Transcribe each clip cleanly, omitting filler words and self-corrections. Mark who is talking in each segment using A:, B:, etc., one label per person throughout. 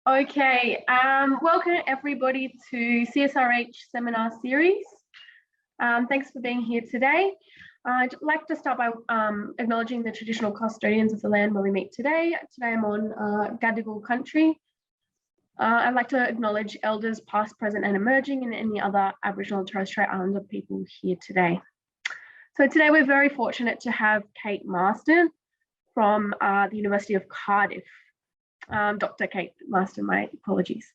A: Okay, welcome everybody to CSRH seminar series. Thanks for being here today. I'd like to start by acknowledging the traditional custodians of the land where we meet today. Today I'm on Gadigal country. I'd like to acknowledge elders past, present and emerging and any other Aboriginal and Torres Strait Islander people here today. So today we're very fortunate to have Kate Marston from the University of Cardiff. Dr. Kate Marston, my apologies.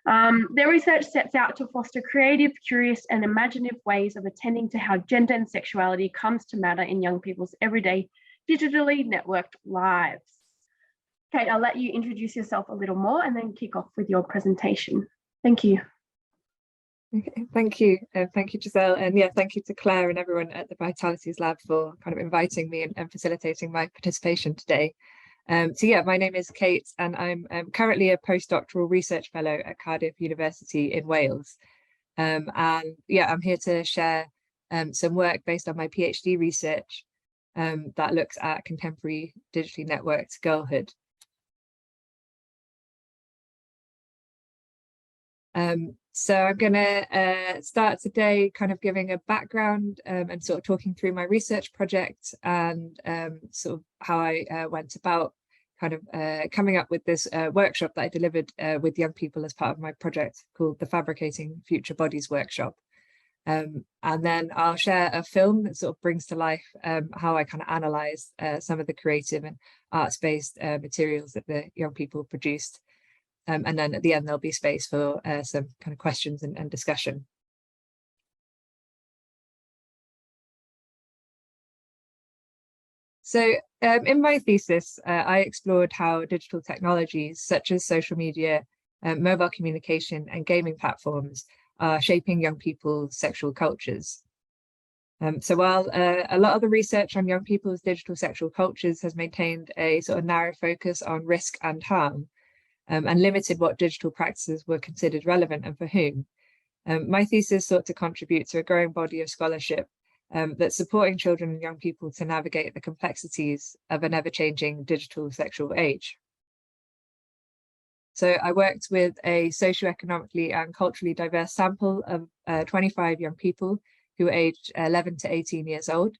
A: Their research sets out to foster creative, curious and imaginative ways of attending to how gender and sexuality comes to matter in young people's everyday digitally networked lives. Kate, I'll let you introduce yourself a little more and then kick off with your presentation. Thank you.
B: Okay, thank you. Thank you, Giselle. And yeah, thank you to Claire and everyone at the Vitalities Lab for kind of inviting me and facilitating my participation today. So yeah, my name is Kate and I'm currently a postdoctoral research fellow at Cardiff University in Wales. And yeah, I'm here to share some work based on my PhD research that looks at contemporary digitally networked girlhood. So I'm going to start today kind of giving a background and sort of talking through my research project and sort of how I went about kind of coming up with this workshop that I delivered with young people as part of my project called the Fabricating Future Bodies workshop. And then I'll share a film that sort of brings to life how I kind of analyze some of the creative and arts-based materials that the young people produced. And then at the end, there'll be space for some kind of questions and discussion. So in my thesis, I explored how digital technologies such as social media, mobile communication and gaming platforms are shaping young people's sexual cultures. So while a lot of the research on young people's digital sexual cultures has maintained a sort of narrow focus on risk and harm, and limited what digital practices were considered relevant and for whom. My thesis sought to contribute to a growing body of scholarship that's supporting children and young people to navigate the complexities of an ever-changing digital sexual age. So I worked with a socioeconomically and culturally diverse sample of 25 young people who were aged 11 to 18 years old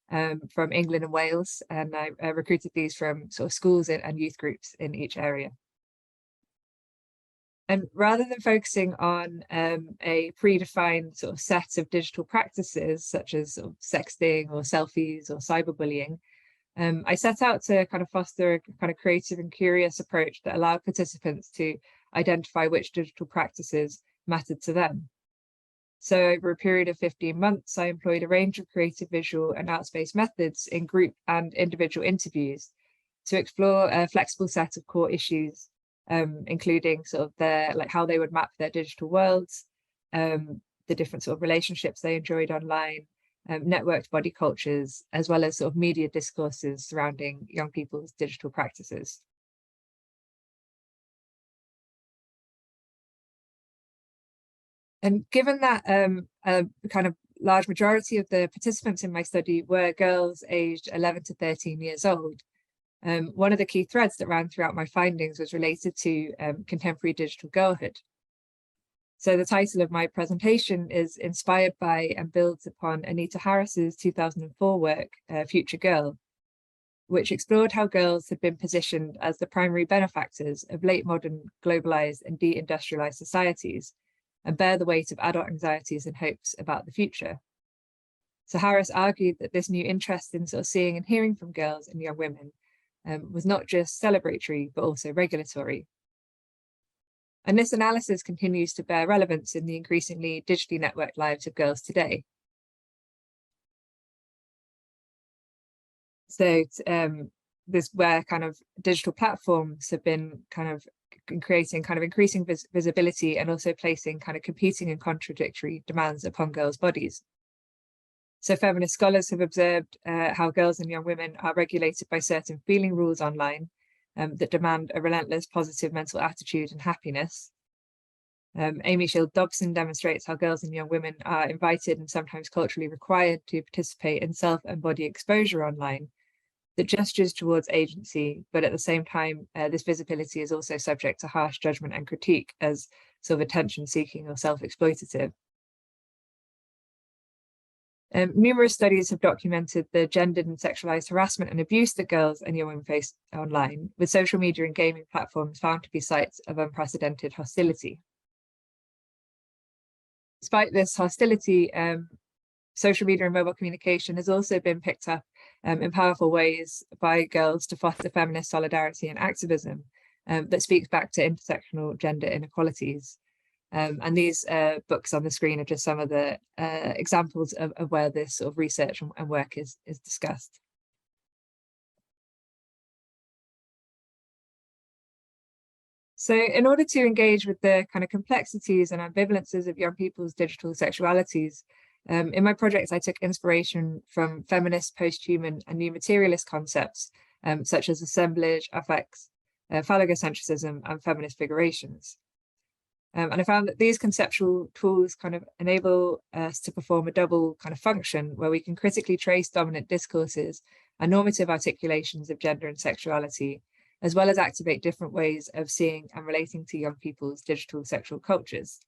B: from England and Wales, and I recruited these from sort of schools and youth groups in each area. And rather than focusing on a predefined sort of set of digital practices, such as sort of sexting or selfies or cyberbullying, I set out to kind of foster a kind of creative and curious approach that allowed participants to identify which digital practices mattered to them. So over a period of 15 months, I employed a range of creative visual and arts-based methods in group and individual interviews to explore a flexible set of core issues, including sort of like how they would map their digital worlds, the different sort of relationships they enjoyed online, networked body cultures, as well as sort of media discourses surrounding young people's digital practices. And given that a kind of large majority of the participants in my study were girls aged 11 to 13 years old, one of the key threads that ran throughout my findings was related to contemporary digital girlhood. So the title of my presentation is inspired by and builds upon Anita Harris's 2004 work, Future Girl, which explored how girls had been positioned as the primary benefactors of late modern globalized and deindustrialized societies and bear the weight of adult anxieties and hopes about the future. So Harris argued that this new interest in sort of seeing and hearing from girls and young women was not just celebratory, but also regulatory. And this analysis continues to bear relevance in the increasingly digitally networked lives of girls today. So this where kind of digital platforms have been kind of creating kind of increasing visibility and also placing kind of competing and contradictory demands upon girls' bodies. So feminist scholars have observed how girls and young women are regulated by certain feeling rules online that demand a relentless positive mental attitude and happiness. Amy Shield Dobson demonstrates how girls and young women are invited and sometimes culturally required to participate in self and body exposure online, that gestures towards agency, but at the same time, this visibility is also subject to harsh judgment and critique as sort of attention-seeking or self-exploitative. Numerous studies have documented the gendered and sexualized harassment and abuse that girls and young women face online, with social media and gaming platforms found to be sites of unprecedented hostility. Despite this hostility, social media and mobile communication has also been picked up in powerful ways by girls to foster feminist solidarity and activism that speaks back to intersectional gender inequalities. And these books on the screen are just some of the examples of where this sort of research and work is discussed. So in order to engage with the kind of complexities and ambivalences of young people's digital sexualities, in my projects, I took inspiration from feminist, post-human and new materialist concepts, such as assemblage, affects, phallogocentrism and feminist figurations. And I found that these conceptual tools kind of enable us to perform a double kind of function where we can critically trace dominant discourses and normative articulations of gender and sexuality, as well as activate different ways of seeing and relating to young people's digital sexual cultures.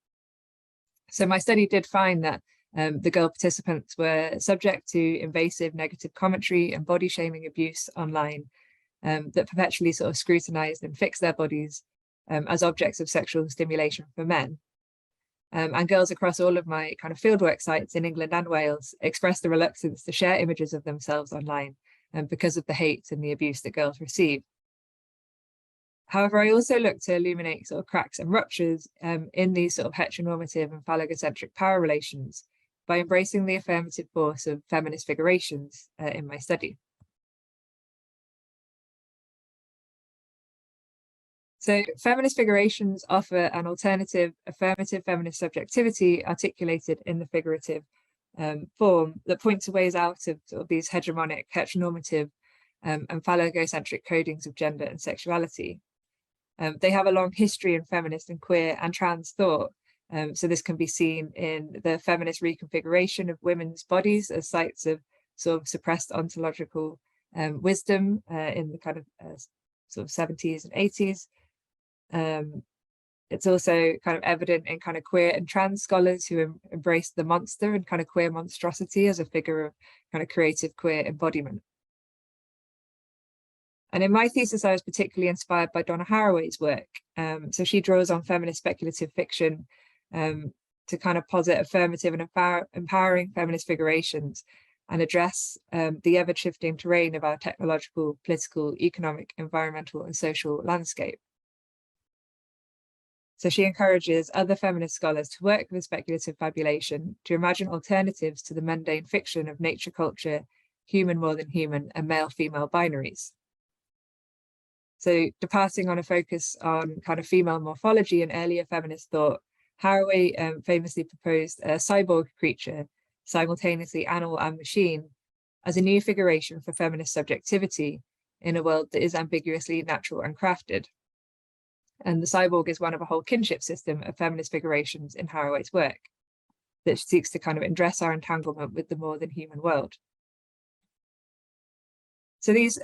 B: So my study did find that the girl participants were subject to invasive negative commentary and body shaming abuse online that perpetually sort of scrutinized and fixed their bodies as objects of sexual stimulation for men. And girls across all of my kind of fieldwork sites in England and Wales expressed the reluctance to share images of themselves online because of the hate and the abuse that girls receive. However, I also look to illuminate sort of cracks and ruptures in these sort of heteronormative and phallogocentric power relations by embracing the affirmative force of feminist figurations in my study. So feminist figurations offer an alternative, affirmative feminist subjectivity articulated in the figurative form that points to ways out of sort of these hegemonic, heteronormative and phallogocentric codings of gender and sexuality. They have a long history in feminist and queer and trans thought. So this can be seen in the feminist reconfiguration of women's bodies as sites of sort of suppressed ontological wisdom in the kind of sort of 70s and 80s. It's also kind of evident in kind of queer and trans scholars who embrace the monster and kind of queer monstrosity as a figure of kind of creative queer embodiment. And in my thesis, I was particularly inspired by Donna Haraway's work. So she draws on feminist speculative fiction to kind of posit affirmative and empowering feminist figurations and address the ever-shifting terrain of our technological, political, economic, environmental, and social landscape. So she encourages other feminist scholars to work with speculative fabulation to imagine alternatives to the mundane fiction of nature culture, human more than human, and male-female binaries. So departing on a focus on kind of female morphology and earlier feminist thought, Haraway famously proposed a cyborg creature, simultaneously animal and machine, as a new figuration for feminist subjectivity in a world that is ambiguously natural and crafted. And the cyborg is one of a whole kinship system of feminist figurations in Haraway's work that seeks to kind of address our entanglement with the more than human world. So these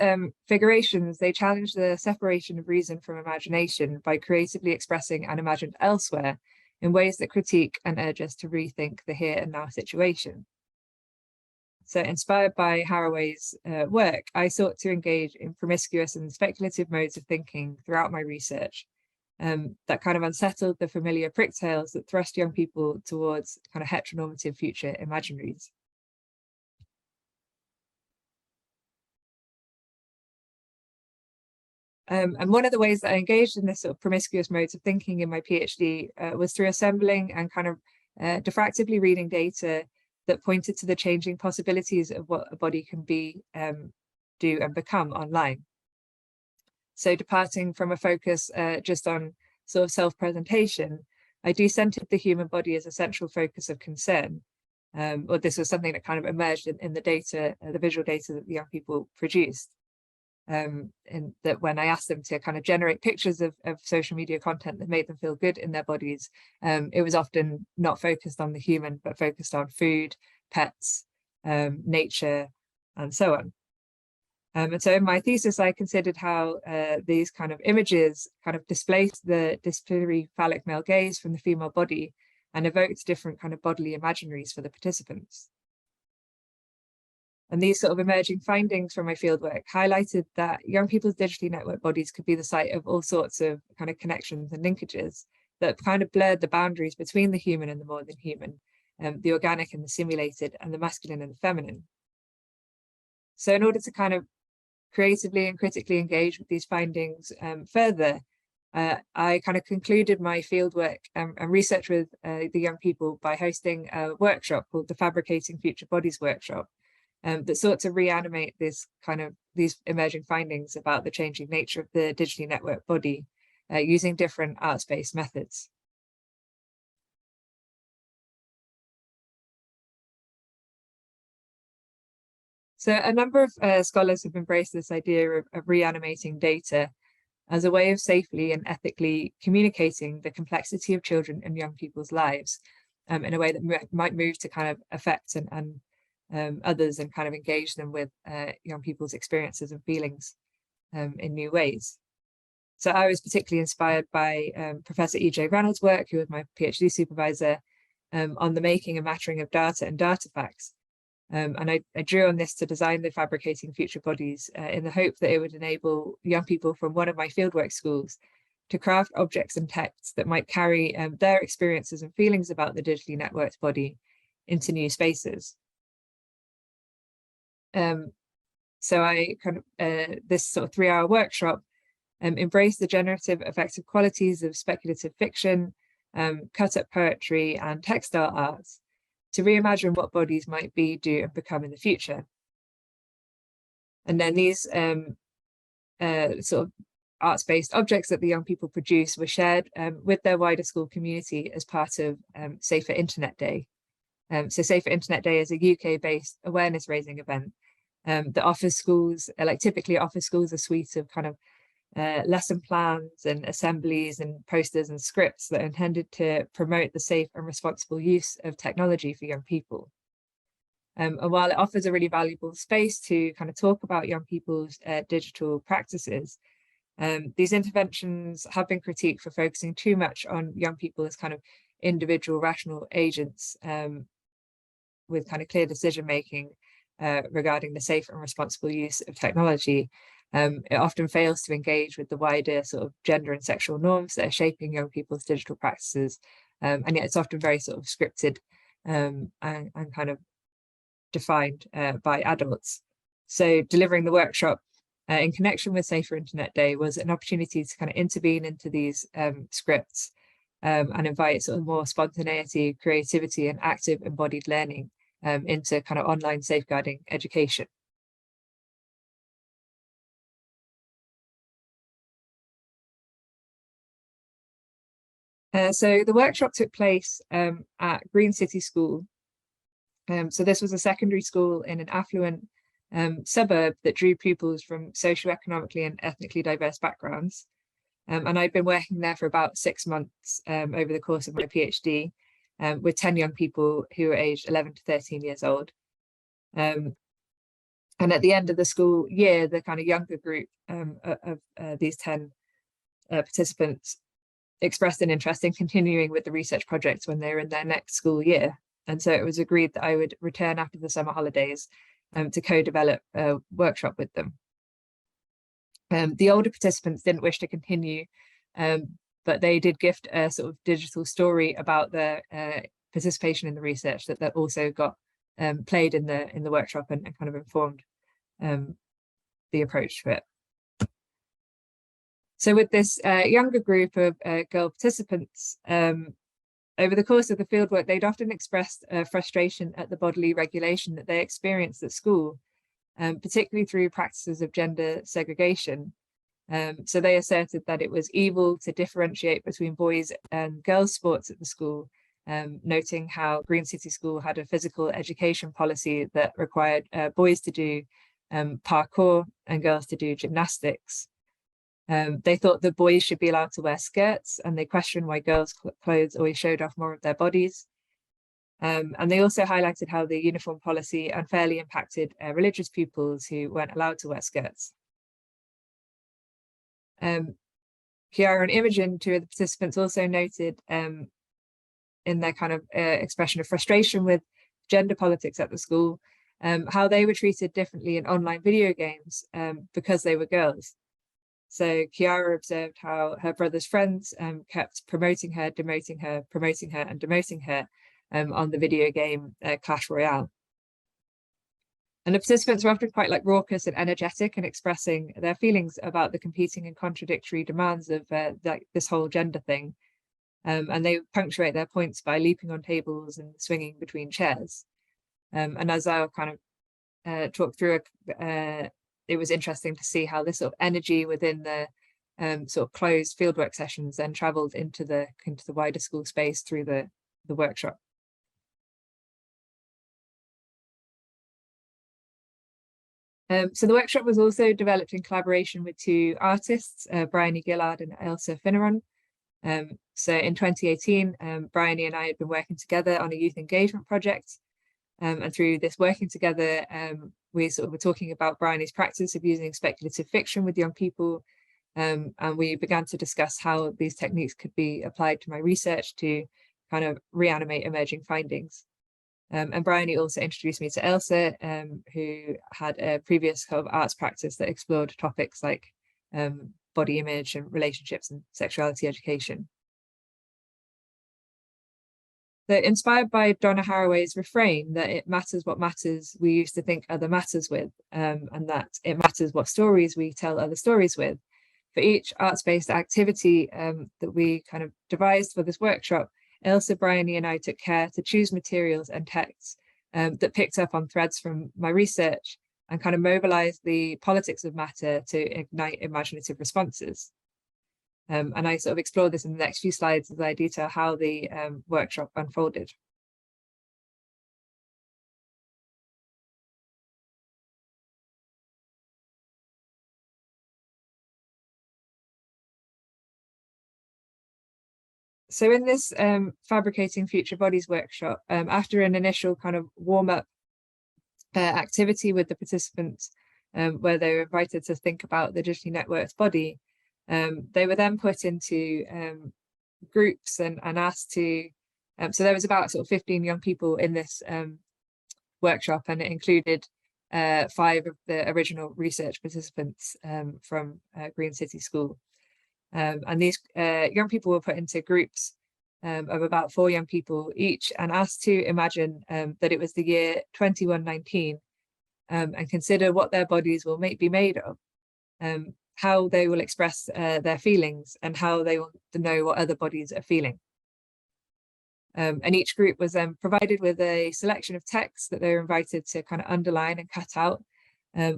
B: figurations, they challenge the separation of reason from imagination by creatively expressing an imagined elsewhere in ways that critique and urge us to rethink the here and now situation. So inspired by Haraway's work, I sought to engage in promiscuous and speculative modes of thinking throughout my research that kind of unsettled the familiar pricktails that thrust young people towards kind of heteronormative future imaginaries. And one of the ways that I engaged in this sort of promiscuous modes of thinking in my PhD was through assembling and kind of diffractively reading data that pointed to the changing possibilities of what a body can be, do and become online. So departing from a focus just on sort of self-presentation, I decentered the human body as a central focus of concern. Or this was something that kind of emerged in the data, the visual data that the young people produced. And that when I asked them to kind of generate pictures of social media content that made them feel good in their bodies, it was often not focused on the human, but focused on food, pets, nature, and so on. And so in my thesis, I considered how these kind of images kind of displaced the disciplinary phallic male gaze from the female body and evoked different kind of bodily imaginaries for the participants. And these sort of emerging findings from my fieldwork highlighted that young people's digitally networked bodies could be the site of all sorts of kind of connections and linkages that kind of blurred the boundaries between the human and the more than human, the organic and the simulated, and the masculine and the feminine. So in order to kind of creatively and critically engage with these findings further, I kind of concluded my fieldwork and research with the young people by hosting a workshop called the Fabricating Future Bodies workshop that sought to reanimate these emerging findings about the changing nature of the digitally networked body using different arts-based methods. So a number of scholars have embraced this idea of reanimating data as a way of safely and ethically communicating the complexity of children and young people's lives in a way that might move to kind of affect and others and kind of engage them with young people's experiences and feelings in new ways. So I was particularly inspired by Professor E.J. Reynolds' work, who was my PhD supervisor, on the making and mattering of data and artifacts. And I drew on this to design the Fabricating Future Bodies in the hope that it would enable young people from one of my fieldwork schools to craft objects and texts that might carry their experiences and feelings about the digitally networked body into new spaces. So I kind of, this sort of 3-hour workshop embraced the generative affective qualities of speculative fiction, cut-up poetry and textile arts to reimagine what bodies might be, do and become in the future. And then these sort of arts-based objects that the young people produce were shared with their wider school community as part of Safer Internet Day. So Safer Internet Day is a UK-based awareness raising event that offers schools, typically offers schools a suite of kind of lesson plans and assemblies and posters and scripts that are intended to promote the safe and responsible use of technology for young people. And while it offers a really valuable space to kind of talk about young people's digital practices, these interventions have been critiqued for focusing too much on young people as kind of individual rational agents with kind of clear decision making regarding the safe and responsible use of technology. It often fails to engage with the wider sort of gender and sexual norms that are shaping young people's digital practices. And yet it's often very sort of scripted and kind of defined by adults. So delivering the workshop in connection with Safer Internet Day was an opportunity to kind of intervene into these scripts and invite sort of more spontaneity, creativity and active embodied learning into kind of online safeguarding education. So the workshop took place at Green City School. So this was a secondary school in an affluent suburb that drew pupils from socioeconomically and ethnically diverse backgrounds. And I'd been working there for about 6 months over the course of my PhD with 10 young people who were aged 11 to 13 years old. And at the end of the school year, the kind of younger group of these 10 participants expressed an interest in continuing with the research project when they were in their next school year. And so it was agreed that I would return after the summer holidays to co-develop a workshop with them. The older participants didn't wish to continue, but they did gift a sort of digital story about their participation in the research that also got played in the workshop and kind of informed the approach to it. So with this younger group of girl participants, over the course of the fieldwork, they'd often expressed frustration at the bodily regulation that they experienced at school, particularly through practices of gender segregation. So they asserted that it was evil to differentiate between boys and girls sports at the school, noting how Green City School had a physical education policy that required boys to do parkour and girls to do gymnastics. They thought that boys should be allowed to wear skirts, and they questioned why girls' clothes always showed off more of their bodies. And they also highlighted how the uniform policy unfairly impacted religious pupils who weren't allowed to wear skirts. Chiara and Imogen, two of the participants, also noted in their kind of expression of frustration with gender politics at the school, how they were treated differently in online video games because they were girls. So Chiara observed how her brother's friends kept promoting her, demoting her, promoting her, and demoting her on the video game Clash Royale. And the participants were often quite like raucous and energetic in expressing their feelings about the competing and contradictory demands of this whole gender thing. And they punctuate their points by leaping on tables and swinging between chairs. And as I'll kind of talk through, it was interesting to see how this sort of energy within the sort of closed fieldwork sessions then travelled into the wider school space through the workshop. So the workshop was also developed in collaboration with two artists, Bryony Gillard and Elsa Finneran. So in 2018, Bryony and I had been working together on a youth engagement project. And through this working together, we sort of were talking about Bryony's practice of using speculative fiction with young people. And we began to discuss how these techniques could be applied to my research to kind of reanimate emerging findings. And Bryony also introduced me to Elsa, who had a previous kind of arts practice that explored topics like body image and relationships and sexuality education. So inspired by Donna Haraway's refrain that it matters what matters we used to think other matters with, and that it matters what stories we tell other stories with. For each arts-based activity that we kind of devised for this workshop, Elsa, Bryony and I took care to choose materials and texts that picked up on threads from my research and kind of mobilized the politics of matter to ignite imaginative responses. And I sort of explore this in the next few slides as I detail how the workshop unfolded. So in this Fabricating Future Bodies workshop, after an initial kind of warm-up activity with the participants, where they were invited to think about the digitally networked body, they were then put into groups and asked to, so there was about sort of 15 young people in this workshop, and it included 5 of the original research participants from Green City School. And these young people were put into groups of about 4 young people each and asked to imagine that it was the year 2119 and consider what their bodies will be made of, how they will express their feelings and how they will know what other bodies are feeling. And each group was then provided with a selection of texts that they were invited to kind of underline and cut out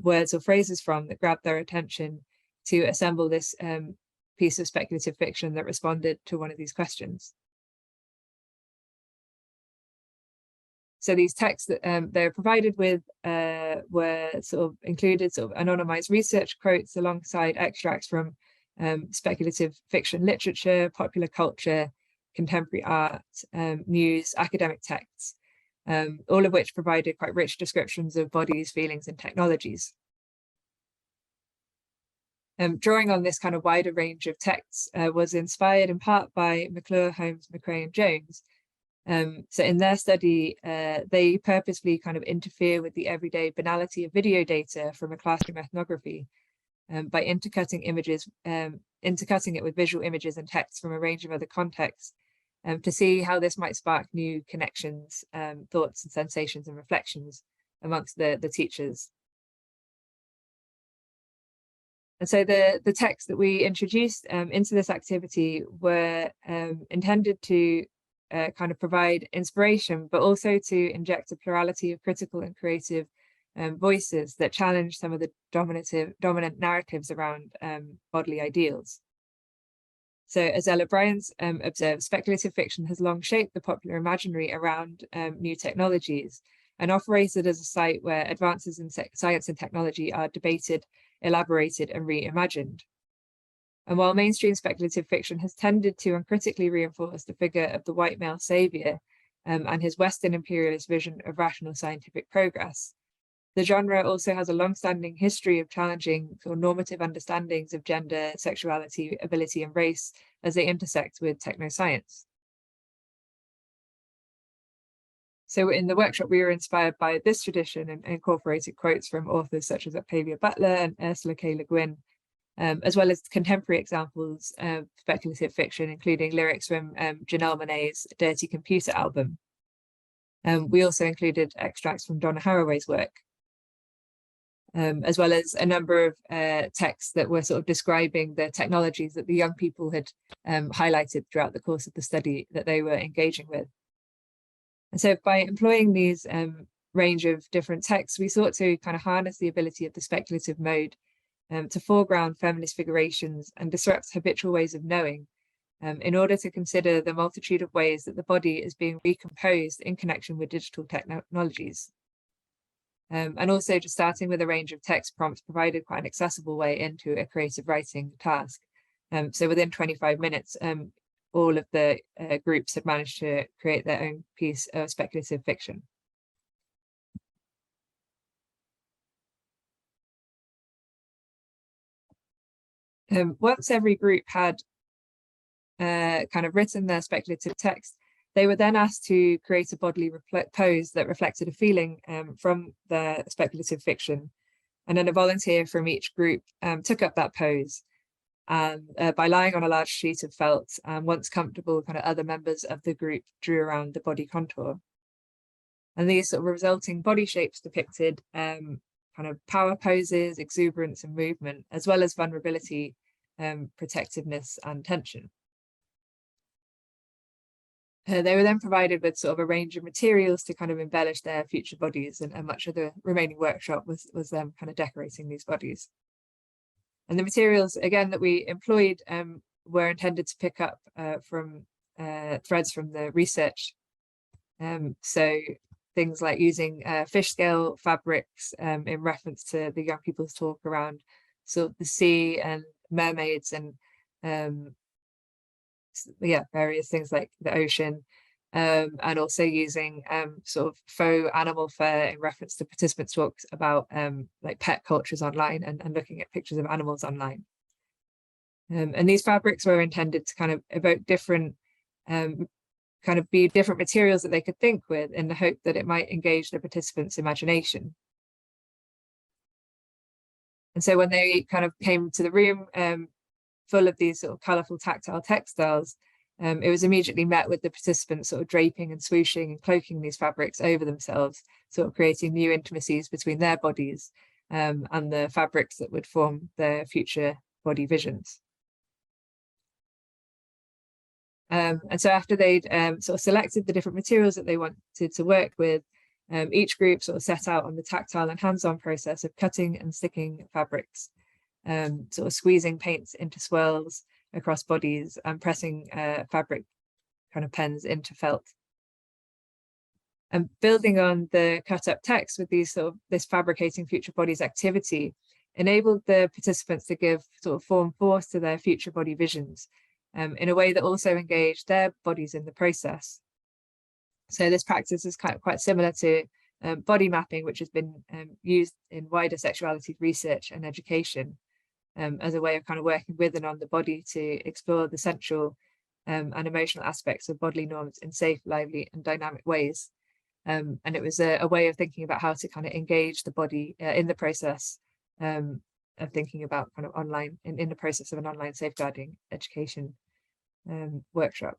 B: words or phrases from that grabbed their attention to assemble this piece of speculative fiction that responded to one of these questions. So these texts that they were provided with were sort of included sort of anonymized research quotes alongside extracts from speculative fiction literature, popular culture, contemporary art, news, academic texts, all of which provided quite rich descriptions of bodies, feelings, and technologies. Drawing on this kind of wider range of texts was inspired in part by McClure, Holmes, McRae, and Jones. So in their study, they purposefully kind of interfere with the everyday banality of video data from a classroom ethnography by intercutting it with visual images and text from a range of other contexts to see how this might spark new connections, thoughts and sensations and reflections amongst the teachers. And so the texts that we introduced into this activity were intended to kind of provide inspiration, but also to inject a plurality of critical and creative voices that challenge some of the dominant narratives around bodily ideals. So as Ella Bryans observed, speculative fiction has long shaped the popular imaginary around new technologies and operated as a site where advances in science and technology are debated, elaborated and reimagined. And while mainstream speculative fiction has tended to uncritically reinforce the figure of the white male savior, and his Western imperialist vision of rational scientific progress. The genre also has a long-standing history of challenging sort of normative understandings of gender, sexuality, ability, and race as they intersect with technoscience. So in the workshop, we were inspired by this tradition and incorporated quotes from authors such as Octavia Butler and Ursula K. Le Guin, as well as contemporary examples of speculative fiction, including lyrics from Janelle Monáe's Dirty Computer album. We also included extracts from Donna Haraway's work, as well as a number of texts that were sort of describing the technologies that the young people had highlighted throughout the course of the study that they were engaging with. And so by employing these range of different texts, we sought to kind of harness the ability of the speculative mode to foreground feminist figurations and disrupt habitual ways of knowing in order to consider the multitude of ways that the body is being recomposed in connection with digital technologies. And also just starting with a range of text prompts provided quite an accessible way into a creative writing task. So within 25 minutes, all of the groups had managed to create their own piece of speculative fiction. Once every group had kind of written their speculative text, they were then asked to create a bodily pose that reflected a feeling from their speculative fiction. And then a volunteer from each group took up that pose. And by lying on a large sheet of felt, once comfortable, kind of other members of the group drew around the body contour. And these sort of resulting body shapes depicted kind of power poses, exuberance and movement, as well as vulnerability, protectiveness and tension. They were then provided with sort of a range of materials to kind of embellish their future bodies, and much of the remaining workshop was them kind of decorating these bodies. And the materials, again, that we employed were intended to pick up from threads from the research. So things like using fish scale fabrics in reference to the young people's talk around sort of the sea and mermaids and yeah, various things like the ocean, and also using sort of faux animal fur in reference to participants' talks about like pet cultures online and looking at pictures of animals online. And these fabrics were intended to kind of evoke different, kind of be different materials that they could think with in the hope that it might engage the participants' imagination. And so when they kind of came to the room full of these sort of colourful tactile textiles, it was immediately met with the participants sort of draping and swooshing and cloaking these fabrics over themselves, sort of creating new intimacies between their bodies and the fabrics that would form their future body visions. And so after they'd sort of selected the different materials that they wanted to work with, each group sort of set out on the tactile and hands-on process of cutting and sticking fabrics, sort of squeezing paints into swirls across bodies and pressing fabric kind of pens into felt. And building on the cut up text with these sort of this fabricating future bodies activity enabled the participants to give sort of force to their future body visions in a way that also engaged their bodies in the process. So this practice is kind of quite similar to body mapping, which has been used in wider sexuality research and education as a way of kind of working with and on the body to explore the sensual and emotional aspects of bodily norms in safe, lively and dynamic ways. And it was a way of thinking about how to kind of engage the body in the process of thinking about kind of online, in the process of an online safeguarding education workshop.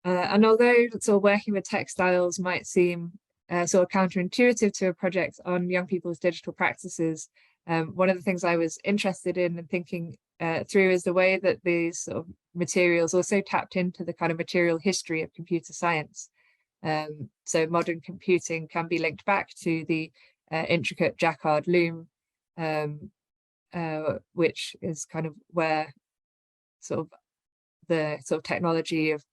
B: And although sort of working with textiles might seem sort of counterintuitive to a project on young people's digital practices, one of the things I was interested in and thinking through is the way that these sort of materials also tapped into the kind of material history of computer science. So modern computing can be linked back to the intricate jacquard loom, which is kind of where sort of the sort of technology of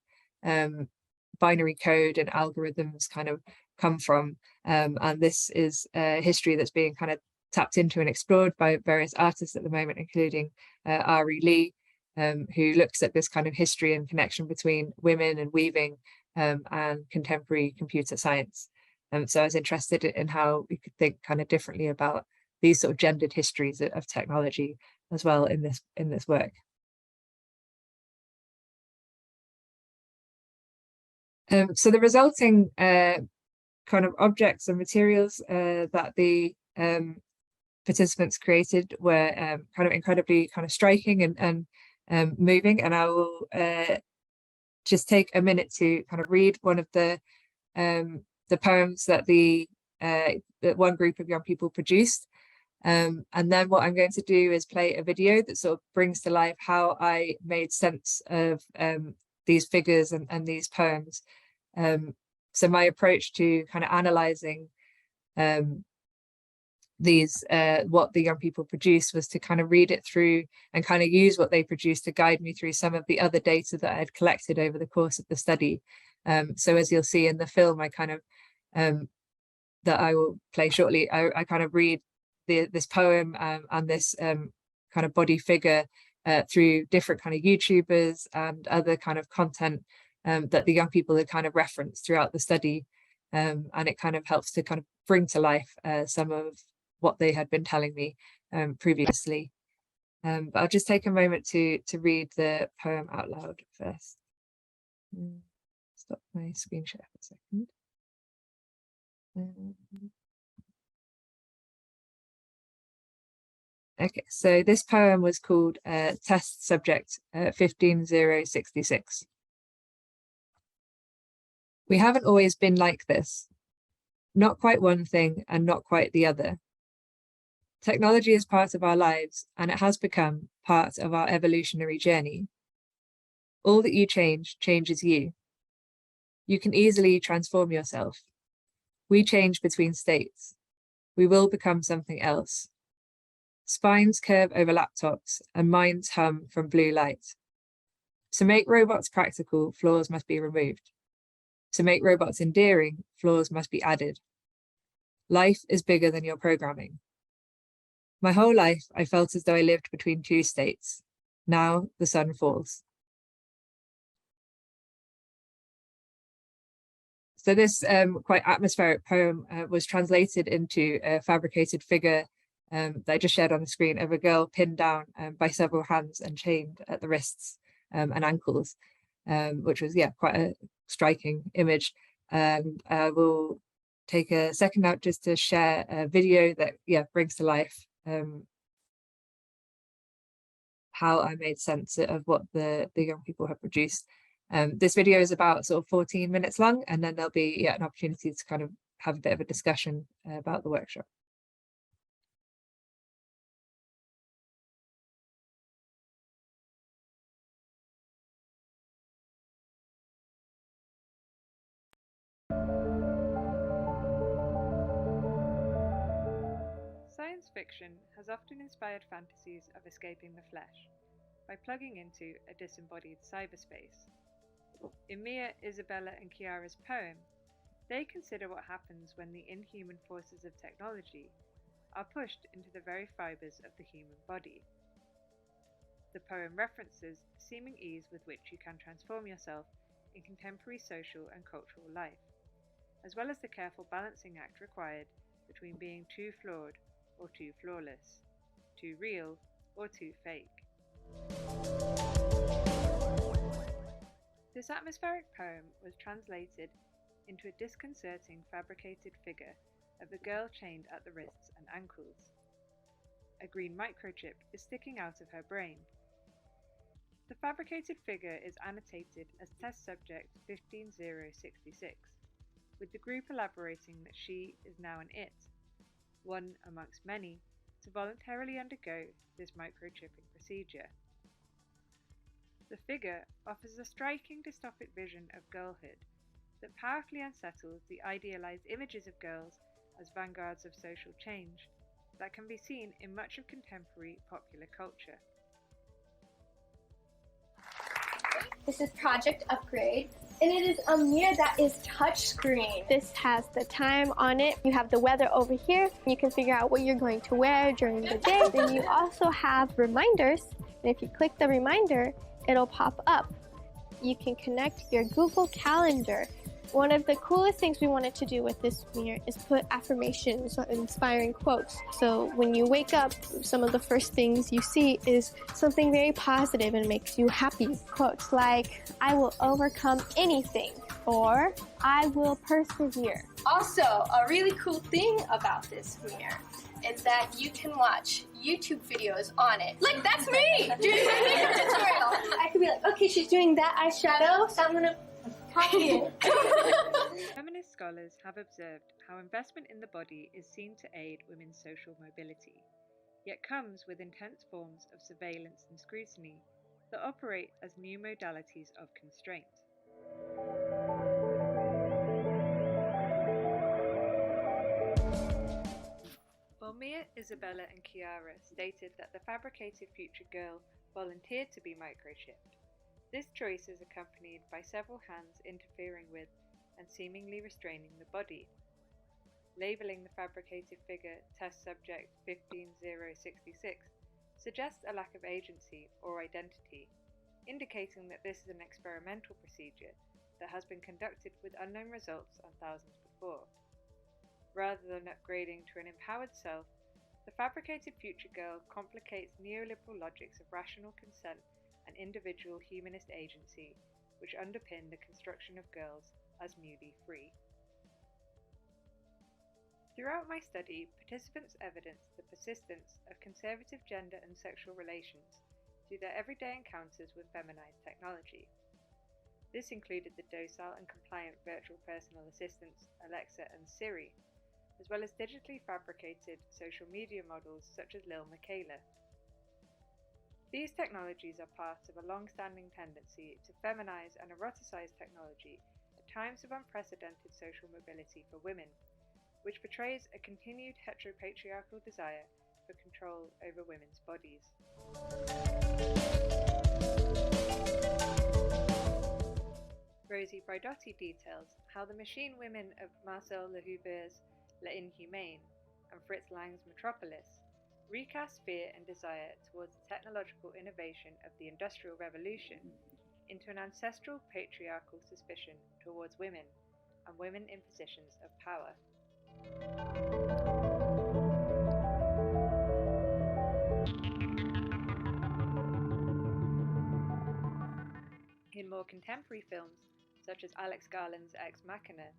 B: binary code and algorithms kind of come from, and this is a history that's being kind of tapped into and explored by various artists at the moment, including Ari Lee, who looks at this kind of history and connection between women and weaving and contemporary computer science. So I was interested in how we could think kind of differently about these sort of gendered histories of technology as well in this work. So the resulting kind of objects and materials that the participants created were kind of incredibly kind of striking and moving, and I will just take a minute to kind of read one of the poems that that one group of young people produced, and then what I'm going to do is play a video that sort of brings to life how I made sense of these figures and these poems. So my approach to kind of analyzing what the young people produced was to kind of read it through and kind of use what they produced to guide me through some of the other data that I had collected over the course of the study. So as you'll see in the film, I kind of that I will play shortly, I kind of read this poem and this kind of body figure through different kind of YouTubers and other kind of content that the young people had kind of referenced throughout the study, and it kind of helps to kind of bring to life some of what they had been telling me previously. But I'll just take a moment to read the poem out loud first. Stop my screen share for a second. Okay, so this poem was called Test Subject 15066. We haven't always been like this. Not quite one thing and not quite the other. Technology is part of our lives, and it has become part of our evolutionary journey. All that you change changes you. You can easily transform yourself. We change between states. We will become something else. Spines curve over laptops and minds hum from blue light. To make robots practical, flaws must be removed. To make robots endearing, flaws must be added. Life is bigger than your programming. My whole life, I felt as though I lived between two states. Now the sun falls. So this quite atmospheric poem was translated into a fabricated figure that I just shared on the screen of a girl pinned down by several hands and chained at the wrists and ankles, which was, yeah, quite a striking image. I will take a second out just to share a video that, yeah, brings to life how I made sense of what the young people have produced. This video is about sort of 14 minutes long, and then there'll be, yeah, an opportunity to kind of have a bit of a discussion about the workshop.
C: Science fiction has often inspired fantasies of escaping the flesh by plugging into a disembodied cyberspace. In Mia, Isabella and Chiara's poem, they consider what happens when the inhuman forces of technology are pushed into the very fibres of the human body. The poem references the seeming ease with which you can transform yourself in contemporary social and cultural life, as well as the careful balancing act required between being too flawed or too flawless, too real or too fake. This atmospheric poem was translated into a disconcerting fabricated figure of a girl chained at the wrists and ankles. A green microchip is sticking out of her brain. The fabricated figure is annotated as Test Subject 15066, with the group elaborating that she is now an it, one amongst many, to voluntarily undergo this microchipping procedure. The figure offers a striking dystopic vision of girlhood that powerfully unsettles the idealized images of girls as vanguards of social change that can be seen in much of contemporary popular culture.
D: This is Project Upgrade, and it is a mirror that is touchscreen.
E: This has the time on it. You have the weather over here. You can figure out what you're going to wear during the day. Then you also have reminders And if you click the reminder, it'll pop up. You can connect your Google Calendar. One of the coolest things we wanted to do with this mirror is put affirmations or inspiring quotes. So when you wake up, some of the first things you see is something very positive and makes you happy. Quotes like, "I will overcome anything," or "I will persevere."
D: Also, a really cool thing about this mirror is that you can watch YouTube videos on it. Like, that's me doing my makeup tutorial. I could be like, okay, she's doing that eyeshadow, so I'm gonna copy it.
C: Feminist scholars have observed how investment in the body is seen to aid women's social mobility, yet comes with intense forms of surveillance and scrutiny that operate as new modalities of constraint. While Mia, Isabella and Chiara stated that the fabricated future girl volunteered to be microchipped, this choice is accompanied by several hands interfering with and seemingly restraining the body. Labelling the fabricated figure Test Subject 15066 suggests a lack of agency or identity, indicating that this is an experimental procedure that has been conducted with unknown results on thousands before. Rather than upgrading to an empowered self, the fabricated future girl complicates neoliberal logics of rational consent and individual humanist agency, which underpin the construction of girls as newly free. Throughout my study, participants evidenced the persistence of conservative gender and sexual relations through their everyday encounters with feminized technology. This included the docile and compliant virtual personal assistants Alexa and Siri, as well as digitally fabricated social media models such as Lil Miquela. These technologies are part of a long-standing tendency to feminize and eroticize technology at times of unprecedented social mobility for women, which portrays a continued heteropatriarchal desire for control over women's bodies. Rosie Braidotti details how the machine women of Marcel Lehouber's L'Inhumane and Fritz Lang's Metropolis recast fear and desire towards the technological innovation of the Industrial Revolution into an ancestral patriarchal suspicion towards women and women in positions of power. In more contemporary films, such as Alex Garland's Ex Machina,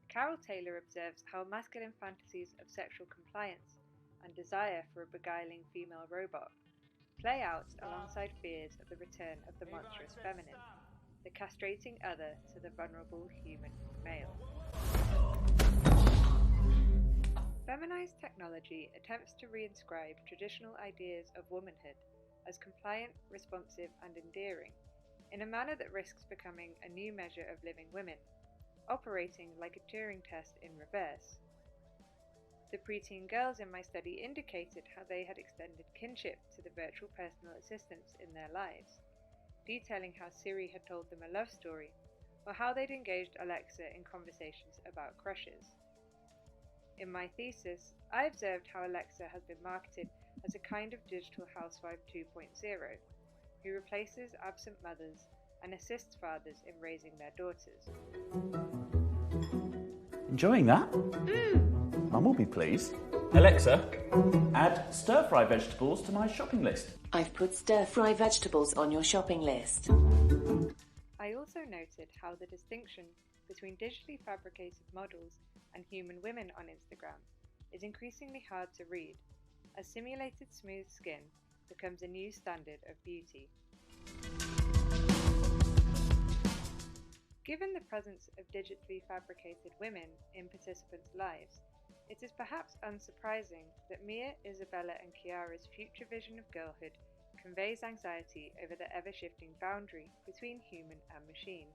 C: Carol Taylor observes how masculine fantasies of sexual compliance and desire for a beguiling female robot play out alongside fears of the return of the monstrous feminine, the castrating other to the vulnerable human male. Feminized technology attempts to reinscribe traditional ideas of womanhood as compliant, responsive, and endearing, in a manner that risks becoming a new measure of living women, operating like a Turing test in reverse. The preteen girls in my study indicated how they had extended kinship to the virtual personal assistants in their lives, detailing how Siri had told them a love story, or how they'd engaged Alexa in conversations about crushes. In my thesis, I observed how Alexa has been marketed as a kind of digital housewife 2.0, who replaces absent mothers and assists fathers in raising their daughters.
F: Enjoying that? Mum will be pleased. Alexa, add stir-fry vegetables to my shopping list.
G: I've put stir-fry vegetables on your shopping list.
C: I also noted how the distinction between digitally fabricated models and human women on Instagram is increasingly hard to read, as simulated smooth skin becomes a new standard of beauty. Given the presence of digitally fabricated women in participants' lives, it is perhaps unsurprising that Mia, Isabella and Chiara's future vision of girlhood conveys anxiety over the ever-shifting boundary between human and machine.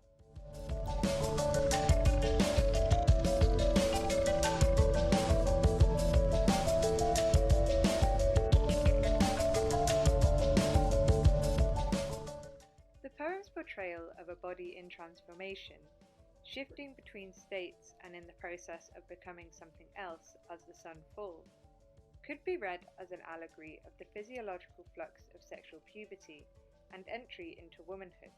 C: The poem's portrayal of a body in transformation, shifting between states and in the process of becoming something else as the sun falls, could be read as an allegory of the physiological flux of sexual puberty and entry into womanhood,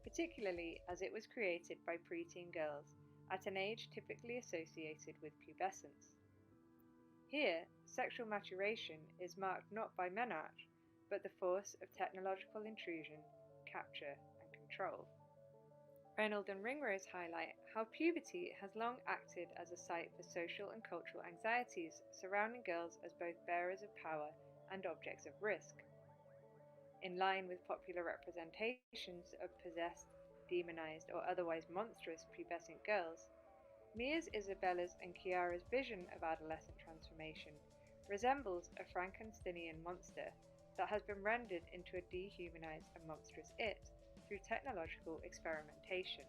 C: particularly as it was created by preteen girls at an age typically associated with pubescence. Here, sexual maturation is marked not by menarche, but the force of technological intrusion, capture, and control. Reynolds and Ringrose highlight how puberty has long acted as a site for social and cultural anxieties surrounding girls as both bearers of power and objects of risk. In line with popular representations of possessed, demonized, or otherwise monstrous pubescent girls, Mia's, Isabella's, and Chiara's vision of adolescent transformation resembles a Frankensteinian monster that has been rendered into a dehumanized and monstrous it through technological experimentation.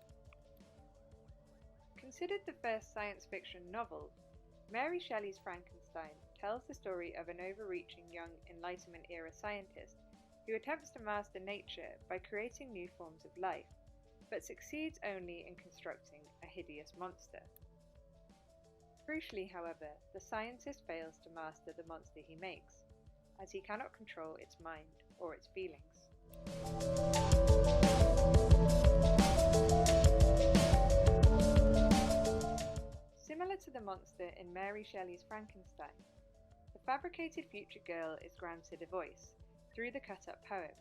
C: Considered the first science fiction novel, Mary Shelley's Frankenstein tells the story of an overreaching young Enlightenment-era scientist who attempts to master nature by creating new forms of life, but succeeds only in constructing a hideous monster. Crucially, however, the scientist fails to master the monster he makes, as he cannot control its mind or its feelings. Similar to the monster in Mary Shelley's Frankenstein, the fabricated future girl is granted a voice through the cut-up poem,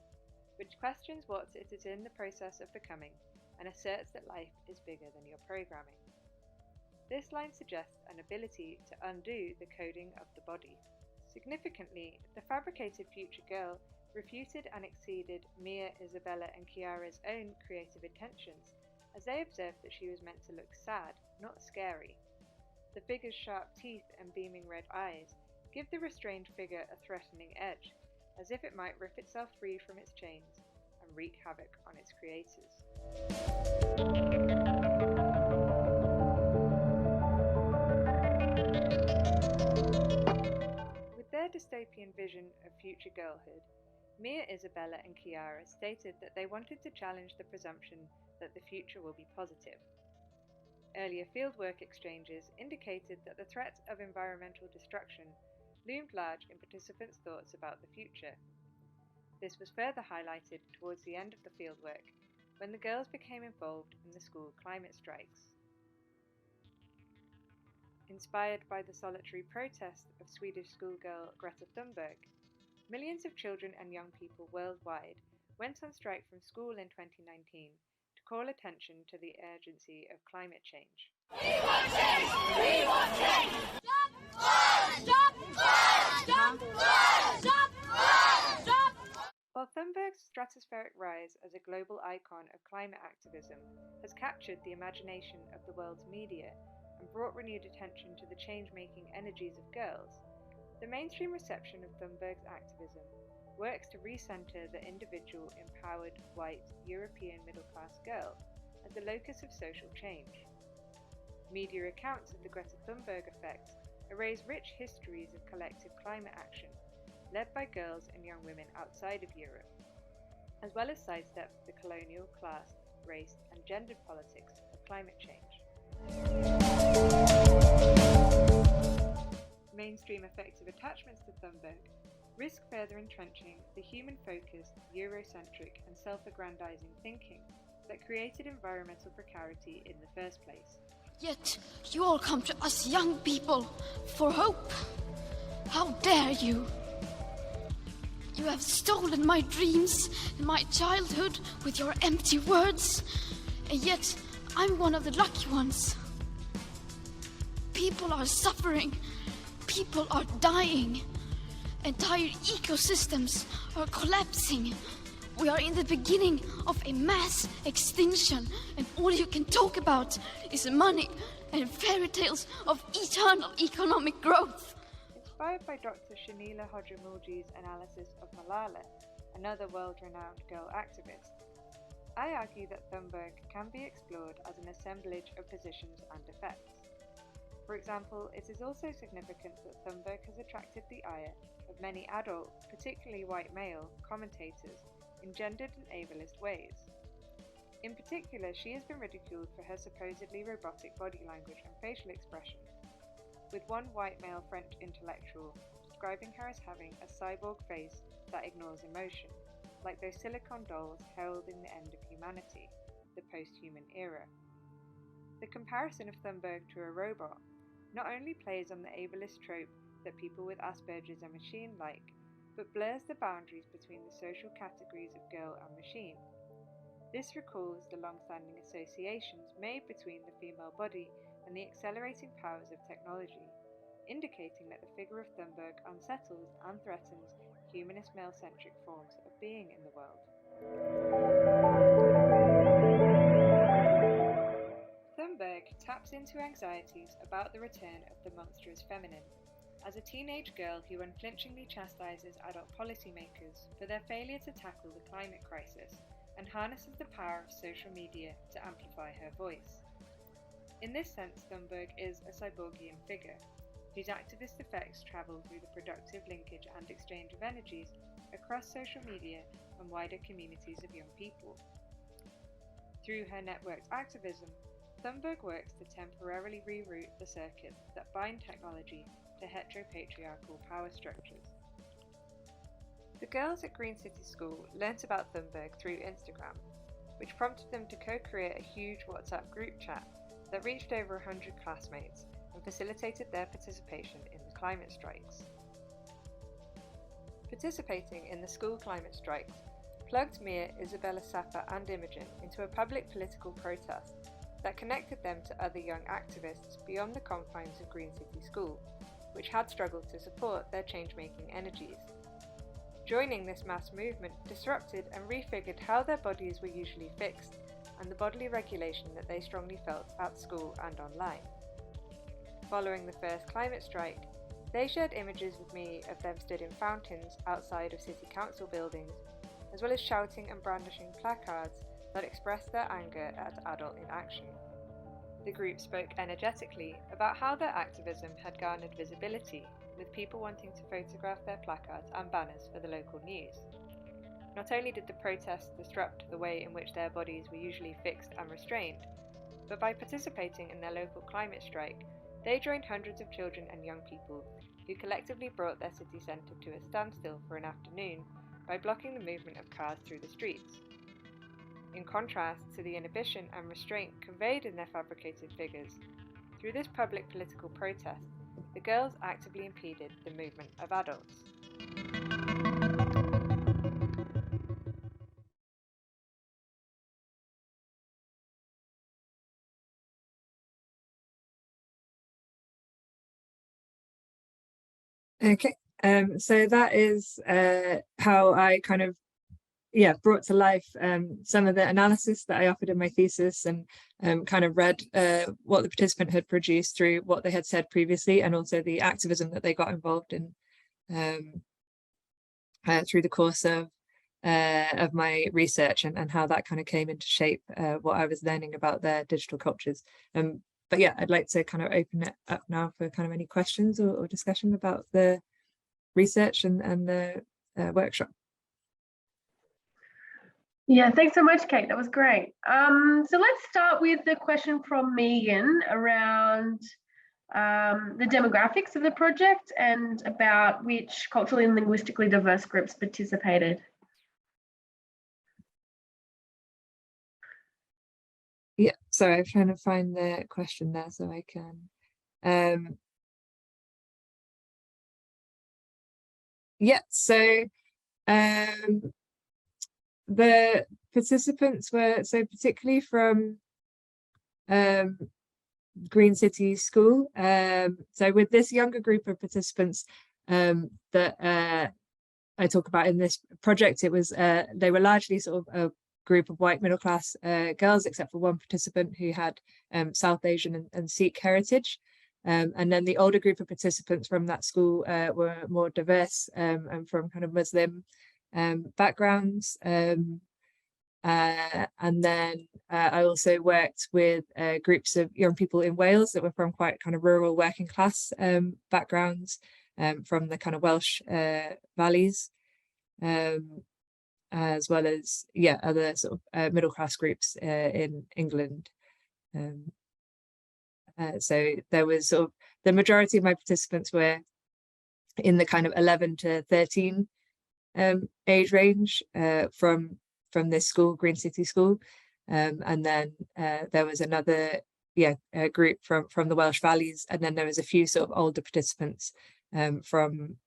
C: which questions what it is in the process of becoming and asserts that life is bigger than your programming. This line suggests an ability to undo the coding of the body. Significantly, the fabricated future girl refuted and exceeded Mia, Isabella, and Chiara's own creative intentions, as they observed that she was meant to look sad, not scary. The figure's sharp teeth and beaming red eyes give the restrained figure a threatening edge, as if it might rip itself free from its chains and wreak havoc on its creators. With their dystopian vision of future girlhood, Mia, Isabella, and Chiara stated that they wanted to challenge the presumption that the future will be positive. Earlier fieldwork exchanges indicated that the threat of environmental destruction loomed large in participants' thoughts about the future. This was further highlighted towards the end of the fieldwork, when the girls became involved in the school climate strikes. Inspired by the solitary protest of Swedish schoolgirl Greta Thunberg, millions of children and young people worldwide went on strike from school in 2019 to call attention to the urgency of climate change.
H: We want change! We want change! Stop war! Stop war! Stop war! Stop war! Stop war!
C: While Thunberg's stratospheric rise as a global icon of climate activism has captured the imagination of the world's media and brought renewed attention to the change-making energies of girls, the mainstream reception of Thunberg's activism works to recenter the individual, empowered, white, European middle-class girl as the locus of social change. Media accounts of the Greta Thunberg effect erase rich histories of collective climate action, led by girls and young women outside of Europe, as well as sidestep the colonial, class, race, and gendered politics of climate change. Mainstream effective attachments to Thunberg risk further entrenching the human-focused, Eurocentric, and self-aggrandizing thinking that created environmental precarity in the first place.
H: Yet you all come to us young people for hope. How dare you? You have stolen my dreams and my childhood with your empty words, and yet I'm one of the lucky ones. People are suffering. People are dying. Entire ecosystems are collapsing. We are in the beginning of a mass extinction, and all you can talk about is money and fairy tales of eternal economic growth.
C: Inspired by Dr. Shanila Hodjamulji's analysis of Malala, another world-renowned girl activist, I argue that Thunberg can be explored as an assemblage of positions and effects. For example, it is also significant that Thunberg has attracted the ire of many adult, particularly white male, commentators in gendered and ableist ways. In particular, she has been ridiculed for her supposedly robotic body language and facial expression, with one white male French intellectual describing her as having a cyborg face that ignores emotion, like those silicone dolls heralding the end of humanity, the post-human era. The comparison of Thunberg to a robot not only plays on the ableist trope that people with Asperger's are machine-like, but blurs the boundaries between the social categories of girl and machine. This recalls the long-standing associations made between the female body and the accelerating powers of technology, indicating that the figure of Thunberg unsettles and threatens humanist male-centric forms of being in the world. Thunberg taps into anxieties about the return of the monstrous feminine. As a teenage girl who unflinchingly chastises adult policymakers for their failure to tackle the climate crisis and harnesses the power of social media to amplify her voice. In this sense, Thunberg is a cyborgian figure, whose activist effects travel through the productive linkage and exchange of energies across social media and wider communities of young people. Through her networked activism, Thunberg works to temporarily reroute the circuits that bind technology to heteropatriarchal power structures. The girls at Green City School learnt about Thunberg through Instagram, which prompted them to co-create a huge WhatsApp group chat that reached over 100 classmates and facilitated their participation in the climate strikes. Participating in the school climate strikes plugged Mia, Isabella Sapper and Imogen into a public political protest that connected them to other young activists beyond the confines of Green City School, which had struggled to support their change-making energies. Joining this mass movement disrupted and refigured how their bodies were usually fixed and the bodily regulation that they strongly felt at school and online. Following the first climate strike, they shared images with me of them stood in fountains outside of city council buildings, as well as shouting and brandishing placards that expressed their anger at adult inaction. The group spoke energetically about how their activism had garnered visibility, with people wanting to photograph their placards and banners for the local news. Not only did the protests disrupt the way in which their bodies were usually fixed and restrained, but by participating in their local climate strike, they joined hundreds of children and young people who collectively brought their city centre to a standstill for an afternoon by blocking the movement of cars through the streets. In contrast to the inhibition and restraint conveyed in their fabricated figures, through this public political protest, the girls actively impeded the movement of adults.
B: Okay, so that is how I kind of brought to life some of the analysis that I offered in my thesis, and kind of read what the participant had produced through what they had said previously, and also the activism that they got involved in through the course of my research, and how that kind of came into shape what I was learning about their digital cultures. But yeah, I'd like to kind of open it up now for kind of any questions or discussion about the research and the workshop.
A: Yeah, thanks so much, Kate. That was great. So let's start with the question from Megan around the demographics of the project and about which culturally and linguistically diverse groups participated.
B: Yeah, sorry, I'm trying to find the question there so I can. Yeah, so the participants were, so particularly from Green City School. So with this younger group of participants that I talk about in this project, it was they were largely sort of a group of white middle class girls, except for one participant who had South Asian and Sikh heritage. And then the older group of participants from that school were more diverse and from kind of Muslim backgrounds. And then I also worked with groups of young people in Wales that were from quite kind of rural working class backgrounds, from the kind of Welsh valleys, as well as other sort of middle class groups in England. So there was sort of the majority of my participants were in the kind of 11 to 13 age range from this school, Green City School. And then there was another group from the Welsh Valleys, and then there was a few sort of older participants from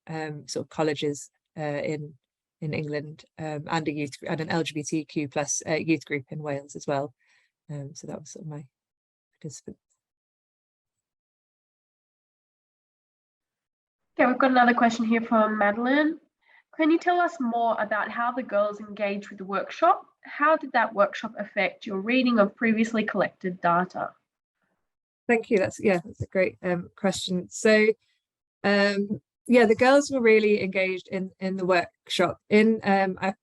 B: sort of colleges in England, and an LGBTQ plus youth group in Wales as well. So that was sort of my participants.
A: Okay, we've got another question here from Madeline. Can you tell us more about how the girls engaged with the workshop? How did that workshop affect your reading of previously collected data?
B: Thank you. That's a great question. So the girls were really engaged in the workshop. I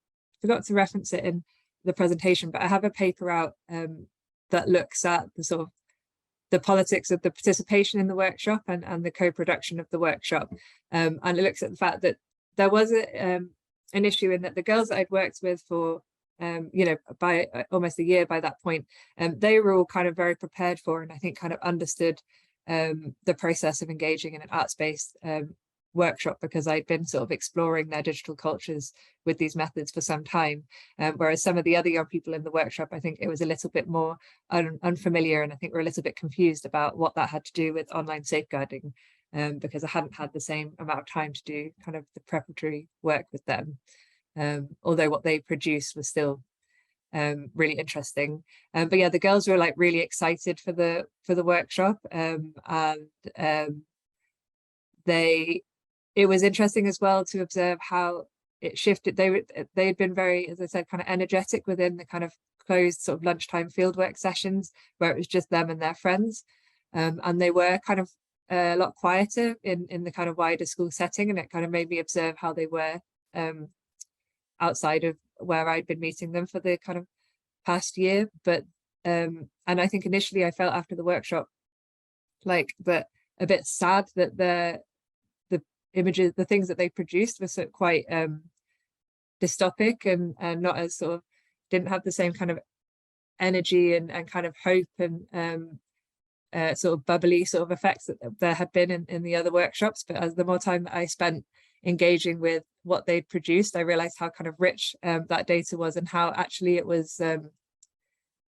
B: forgot to reference it in the presentation, but I have a paper out that looks at the sort of the politics of the participation in the workshop and the co-production of the workshop, and it looks at the fact that there was an issue in that the girls that I'd worked with for by almost a year by that point, they were all kind of very prepared for, and I think kind of understood the process of engaging in an arts-based workshop, because I'd been sort of exploring their digital cultures with these methods for some time, whereas some of the other young people in the workshop, I think it was a little bit more unfamiliar, and I think we're a little bit confused about what that had to do with online safeguarding, because I hadn't had the same amount of time to do kind of the preparatory work with them, although what they produced was still really interesting. But yeah, the girls were like really excited for the workshop, and it was interesting as well to observe how it shifted. They'd been very, as I said, kind of energetic within the kind of closed sort of lunchtime fieldwork sessions where it was just them and their friends, and they were kind of a lot quieter in the kind of wider school setting, and it kind of made me observe how they were outside of where I'd been meeting them for the kind of past year. But and I think initially I felt after the workshop like a bit sad that the images, the things that they produced were sort of quite dystopic and not as sort of, didn't have the same kind of energy and kind of hope and sort of bubbly sort of effects that there had been in the other workshops. But as the more time that I spent engaging with what they'd produced, I realized how kind of rich that data was, and how actually it was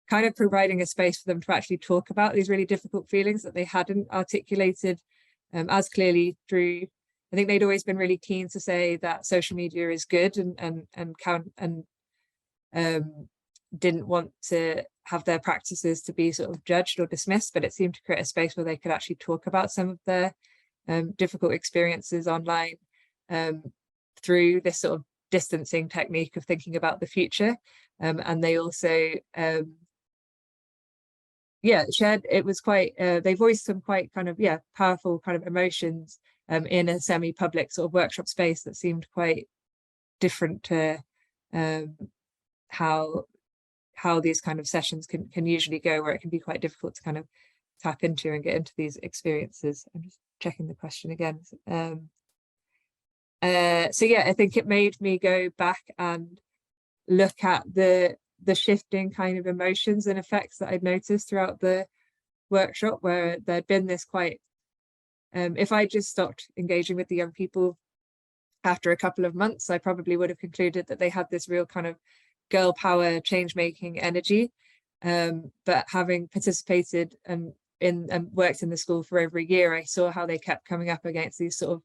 B: kind of providing a space for them to actually talk about these really difficult feelings that they hadn't articulated as clearly through. I think they'd always been really keen to say that social media is good and didn't want to have their practices to be sort of judged or dismissed, but it seemed to create a space where they could actually talk about some of their difficult experiences online through this sort of distancing technique of thinking about the future. And they also shared, it was quite, they voiced some quite kind of, powerful kind of emotions in a semi-public sort of workshop space that seemed quite different to how these kind of sessions can usually go, where it can be quite difficult to kind of tap into and get into these experiences. I'm just checking the question again. So yeah, I think it made me go back and look at the shifting kind of emotions and effects that I'd noticed throughout the workshop, where there'd been this quite, if I just stopped engaging with the young people after a couple of months, I probably would have concluded that they had this real kind of girl power change making energy, but having participated and worked in the school for over a year, I saw how they kept coming up against these sort of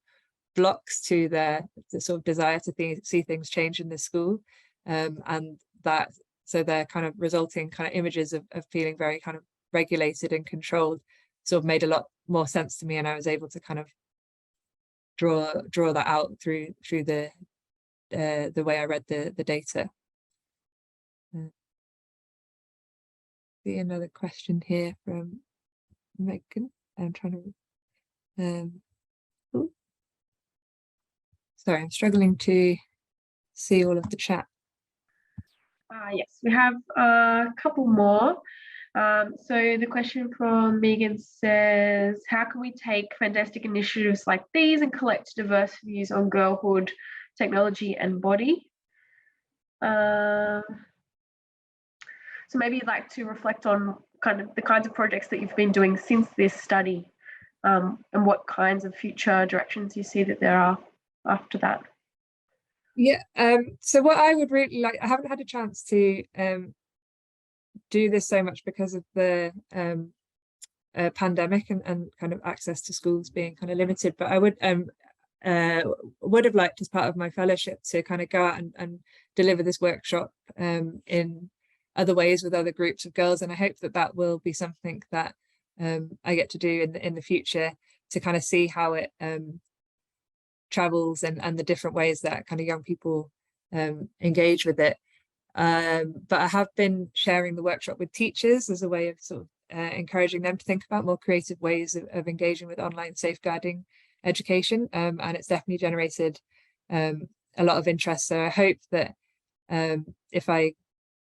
B: blocks to the sort of desire to see things change in the school, and that so their kind of resulting kind of images of feeling very kind of regulated and controlled sort of made a lot more sense to me, and I was able to kind of draw that out through the way I read the data. See another question here from Megan. I'm trying to sorry, I'm struggling to see all of the chat.
A: Yes, we have a couple more. So the question from Megan says, how can we take fantastic initiatives like these and collect diverse views on girlhood, technology and body? So maybe you'd like to reflect on kind of the kinds of projects that you've been doing since this study, and what kinds of future directions you see that there are after that.
B: Yeah, so what I would really like, I haven't had a chance to do this so much because of the pandemic and kind of access to schools being kind of limited, but I would have liked, as part of my fellowship, to kind of go out and deliver this workshop in other ways with other groups of girls, and I hope that that will be something that I get to do in the future, to kind of see how it travels and the different ways that kind of young people engage with it. But I have been sharing the workshop with teachers as a way of sort of encouraging them to think about more creative ways of engaging with online safeguarding education, and it's definitely generated a lot of interest. So I hope that if I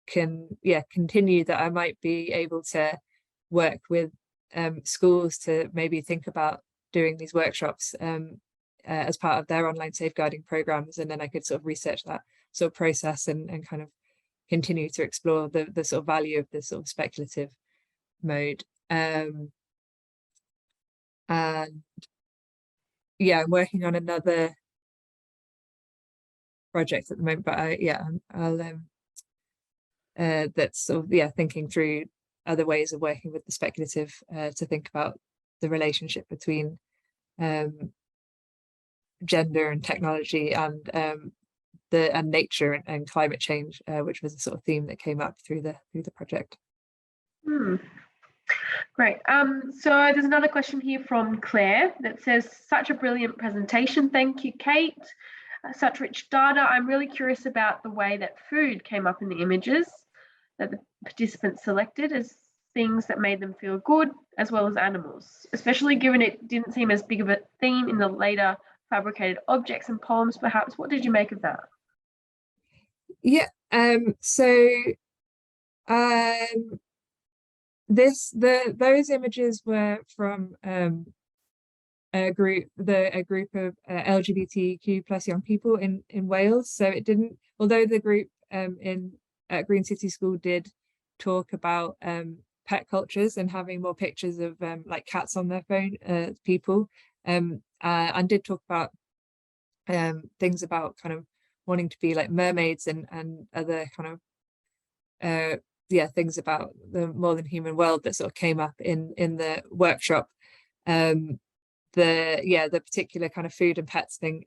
B: can continue, that I might be able to work with schools to maybe think about doing these workshops as part of their online safeguarding programs, and then I could sort of research that sort of process and kind of continue to explore the sort of value of this sort of speculative mode. And yeah, I'm working on another project at the moment, but I'll that's sort of thinking through other ways of working with the speculative to think about the relationship between gender and technology and nature and climate change, which was a sort of theme that came up through the project.
A: Great. So there's another question here from Claire that says, such a brilliant presentation. Thank you, Kate. Such rich data. I'm really curious about the way that food came up in the images that the participants selected as things that made them feel good, as well as animals, especially given it didn't seem as big of a theme in the later fabricated objects and poems, perhaps. What did you make of that?
B: Yeah, those images were from a group of LGBTQ plus young people in Wales. So it didn't, although the group at Green City School did talk about pet cultures and having more pictures of like cats on their phone, people, and did talk about things about kind of wanting to be like mermaids and other kind of things about the more than human world that sort of came up in the workshop. The particular kind of food and pets thing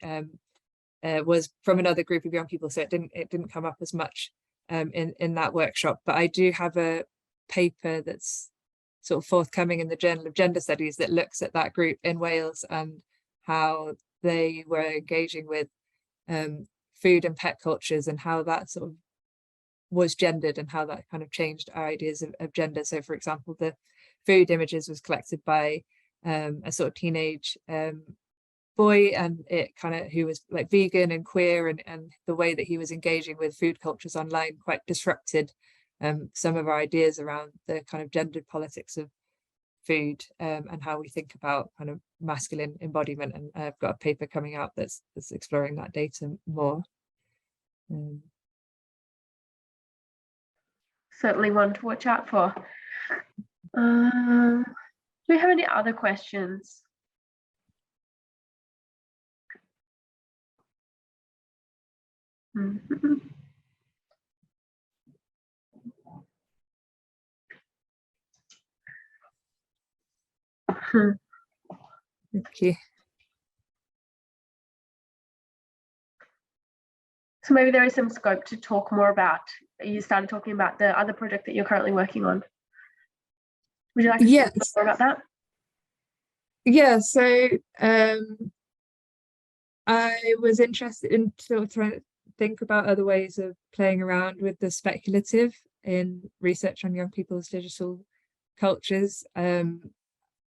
B: was from another group of young people, so it didn't come up as much in that workshop. But I do have a paper that's sort of forthcoming in the Journal of Gender Studies that looks at that group in Wales and how they were engaging with food and pet cultures and how that sort of was gendered and how that kind of changed our ideas of gender. So for example, the food images was collected by a sort of teenage boy, and it kind of who was like vegan and queer, and the way that he was engaging with food cultures online quite disrupted some of our ideas around the kind of gendered politics of food and how we think about kind of masculine embodiment. And I've got a paper coming out that's exploring that data more.
A: Certainly one to watch out for. Do we have any other questions?
B: Okay.
A: So maybe there is some scope to talk more about. You started talking about the other project that you're currently working on. Would you like to talk more about that?
B: Yeah, so I was interested in sort of trying to think about other ways of playing around with the speculative in research on young people's digital cultures.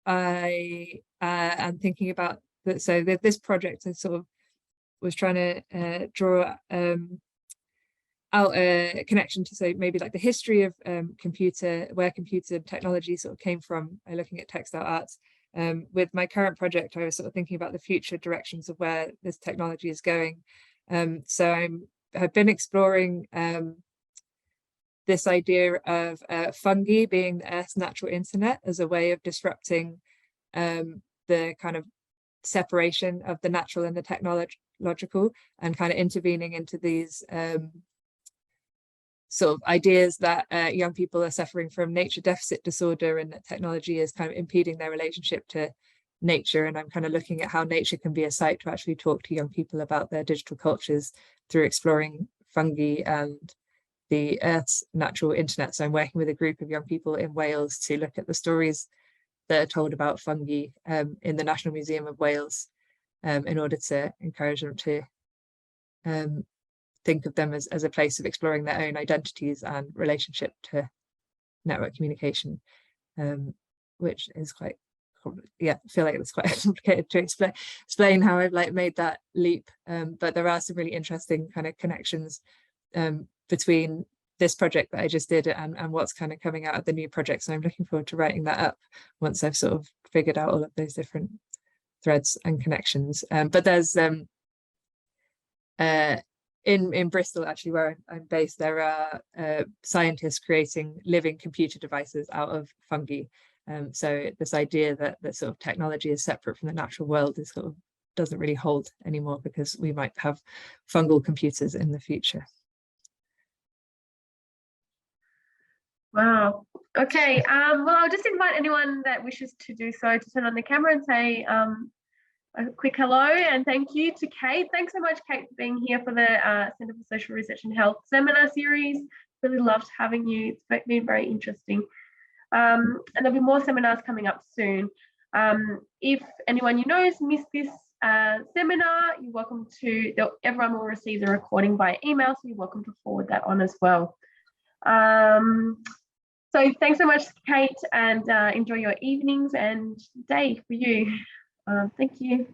B: I am thinking about that. So this project I sort of was trying to draw out a connection to, so maybe like the history of where computer technology sort of came from, looking at textile arts. With my current project, I was sort of thinking about the future directions of where this technology is going. So I've been exploring this idea of fungi being the Earth's natural internet as a way of disrupting the kind of separation of the natural and the technological, and kind of intervening into these sort of ideas that young people are suffering from nature deficit disorder, and that technology is kind of impeding their relationship to nature. And I'm kind of looking at how nature can be a site to actually talk to young people about their digital cultures through exploring fungi and the Earth's natural internet. So I'm working with a group of young people in Wales to look at the stories that are told about fungi in the National Museum of Wales, in order to encourage them to think of them as a place of exploring their own identities and relationship to network communication, which is quite, yeah, I feel like it's quite complicated to explain how I've like made that leap, but there are some really interesting kind of connections between this project that I just did and what's kind of coming out of the new project. So I'm looking forward to writing that up once I've sort of figured out all of those different threads and connections. But there's in Bristol, actually, where I'm based, there are scientists creating living computer devices out of fungi. So this idea that sort of technology is separate from the natural world is sort of doesn't really hold anymore, because we might have fungal computers in the future.
A: Wow. Okay. Well, I'll just invite anyone that wishes to do so to turn on the camera and say a quick hello and thank you to Kate. Thanks so much, Kate, for being here for the Centre for Social Research and Health seminar series. Really loved having you. It's been very interesting. And there'll be more seminars coming up soon. If anyone you know has missed this seminar, you're welcome to, everyone will receive the recording by email, so you're welcome to forward that on as well. So thanks so much, Kate, and enjoy your evenings and day for you. Thank you.